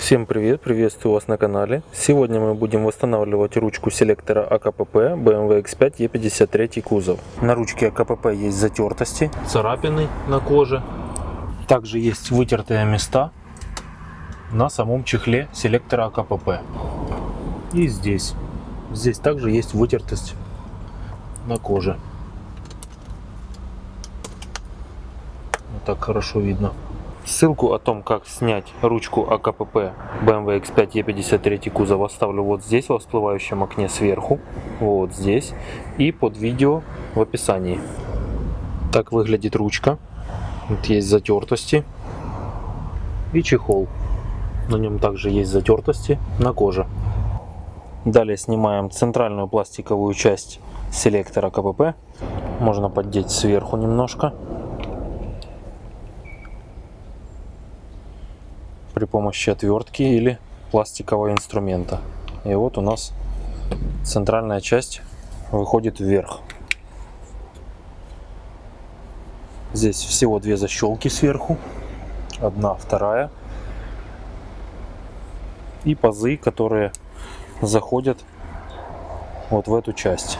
Всем привет, приветствую вас на канале. Сегодня мы будем восстанавливать ручку селектора АКПП BMW X5 E53 кузов. На ручке АКПП есть затертости, царапины на коже. Также есть вытертые места на самом чехле селектора АКПП. И здесь. Здесь также есть вытертость на коже. Вот так хорошо видно. Ссылку о том, как снять ручку АКПП BMW X5 E53 кузов, оставлю вот здесь, во всплывающем окне сверху, вот здесь, и под видео в описании. Так выглядит ручка. Вот есть затертости и чехол. На нем также есть затертости на коже. Далее снимаем центральную пластиковую часть селектора АКПП. Можно поддеть сверху немножко. При помощи отвертки или пластикового инструмента. И вот у нас центральная часть выходит вверх. Здесь всего две защелки сверху. Одна, вторая. И пазы, которые заходят вот в эту часть.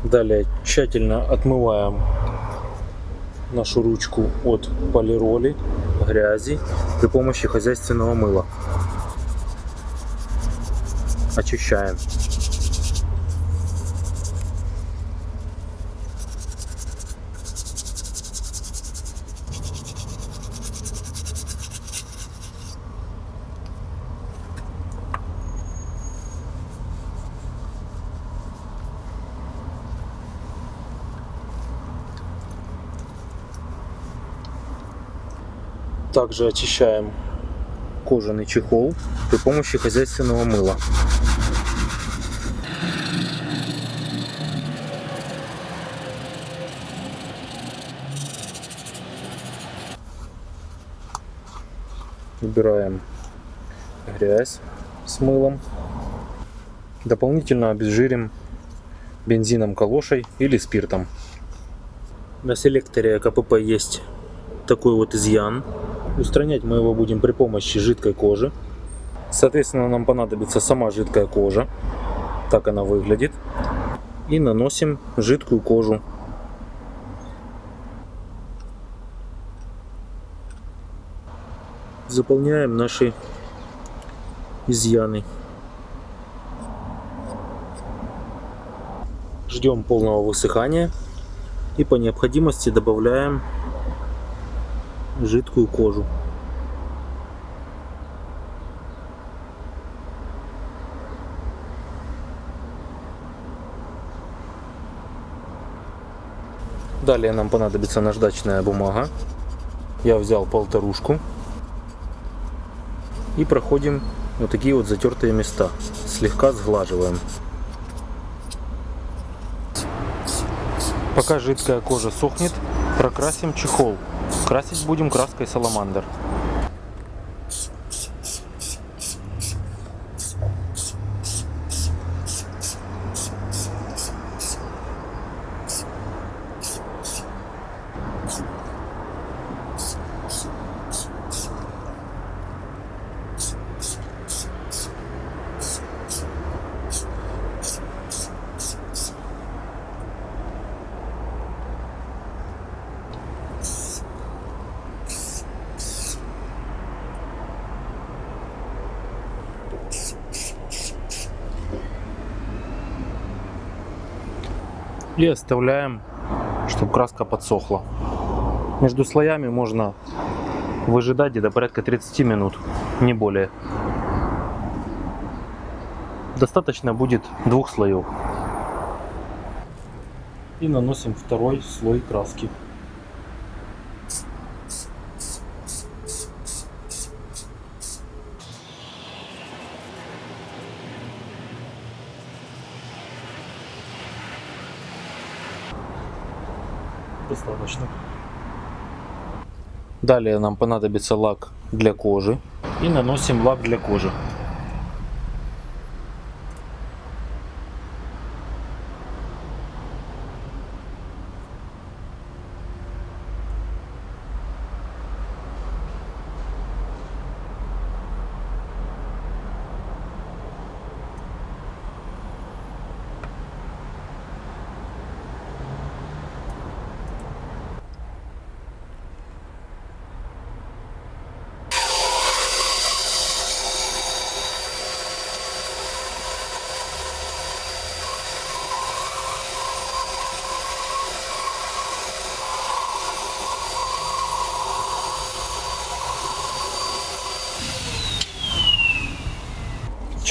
Далее тщательно отмываем нашу ручку от полироли, грязи при помощи хозяйственного мыла. Очищаем. Также очищаем кожаный чехол при помощи хозяйственного мыла. Убираем грязь с мылом. Дополнительно обезжирим бензином калошей или спиртом. На селекторе АКПП есть такой вот изъян. Устранять мы его будем при помощи жидкой кожи. Соответственно, нам понадобится сама жидкая кожа. Так она выглядит. И наносим жидкую кожу. Заполняем наши изъяны. Ждем полного высыхания. И по необходимости добавляем жидкую кожу. Далее нам понадобится наждачная бумага. Я взял полторушку. И проходим вот такие вот затертые места. Слегка сглаживаем. Пока жидкая кожа сохнет, прокрасим чехол. Красить будем краской Саламандр. И оставляем, чтобы краска подсохла. Между слоями можно выжидать где-то порядка 30 минут, не более. Достаточно будет 2 слоев. И наносим второй слой краски. Достаточно. Далее нам понадобится лак для кожи. И наносим лак для кожи.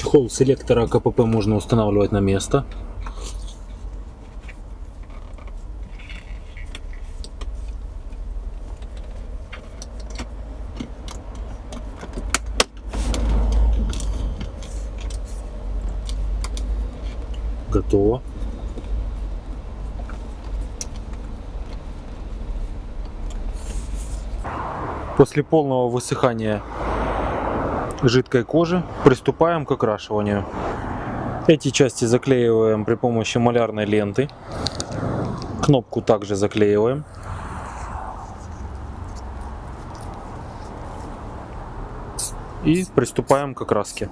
Чехол селектора КПП можно устанавливать на место. Готово. После полного высыхания жидкой кожи приступаем к окрашиванию. Эти части заклеиваем при помощи малярной ленты. Кнопку также заклеиваем. И приступаем к окраске.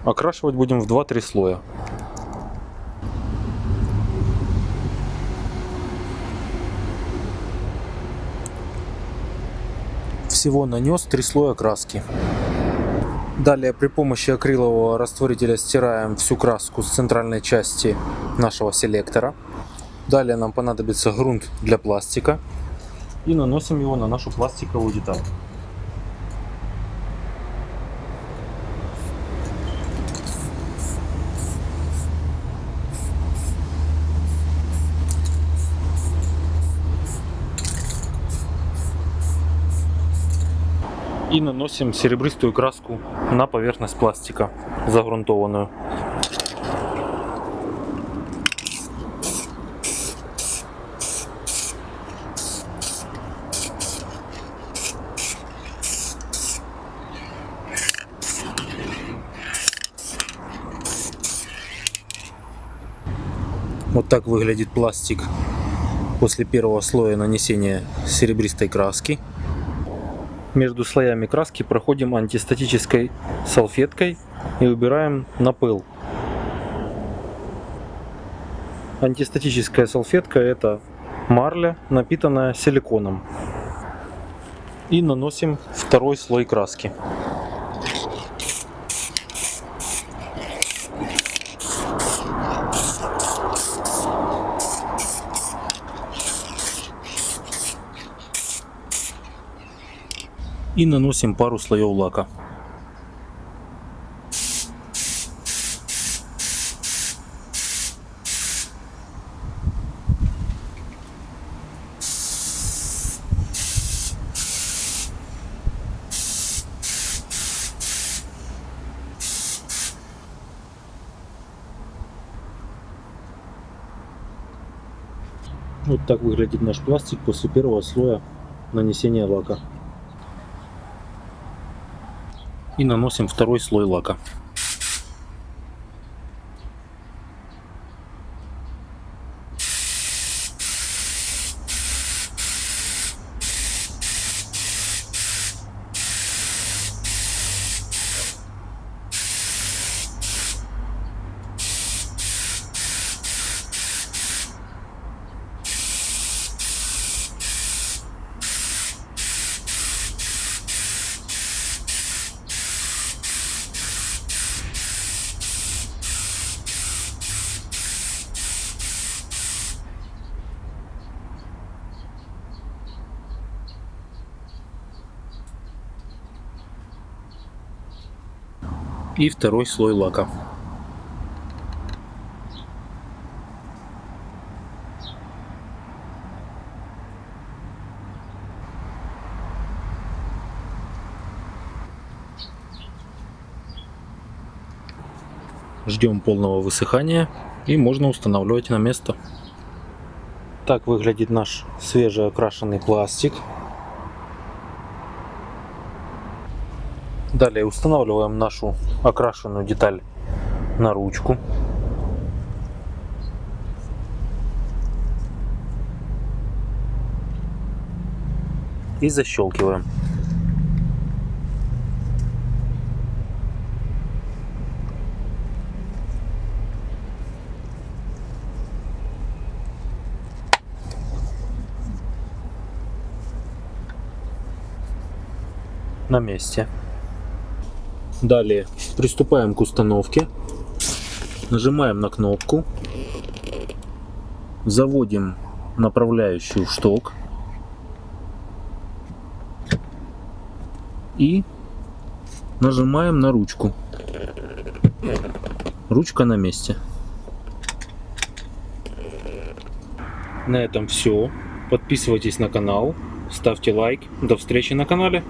Окрашивать будем в 2-3 слоя. Всего нанес 3 слоя краски. Далее при помощи акрилового растворителя стираем всю краску с центральной части нашего селектора. Далее нам понадобится грунт для пластика. И наносим его на нашу пластиковую деталь. И наносим серебристую краску на поверхность пластика, загрунтованную. Вот так выглядит пластик после первого слоя нанесения серебристой краски. Между слоями краски проходим антистатической салфеткой и убираем напыл. Антистатическая салфетка — это марля, напитанная силиконом. И наносим второй слой краски. И наносим пару слоев лака. Вот так выглядит наш пластик после первого слоя нанесения лака. И наносим второй слой лака. И второй слой лака. Ждем полного высыхания и можно устанавливать на место. Так выглядит наш свежеокрашенный пластик. Далее устанавливаем нашу окрашенную деталь на ручку. И защелкиваем. На месте. Далее приступаем к установке. Нажимаем на кнопку. Заводим направляющую в шток. И нажимаем на ручку. Ручка на месте. На этом все. Подписывайтесь на канал, ставьте лайк. До встречи на канале.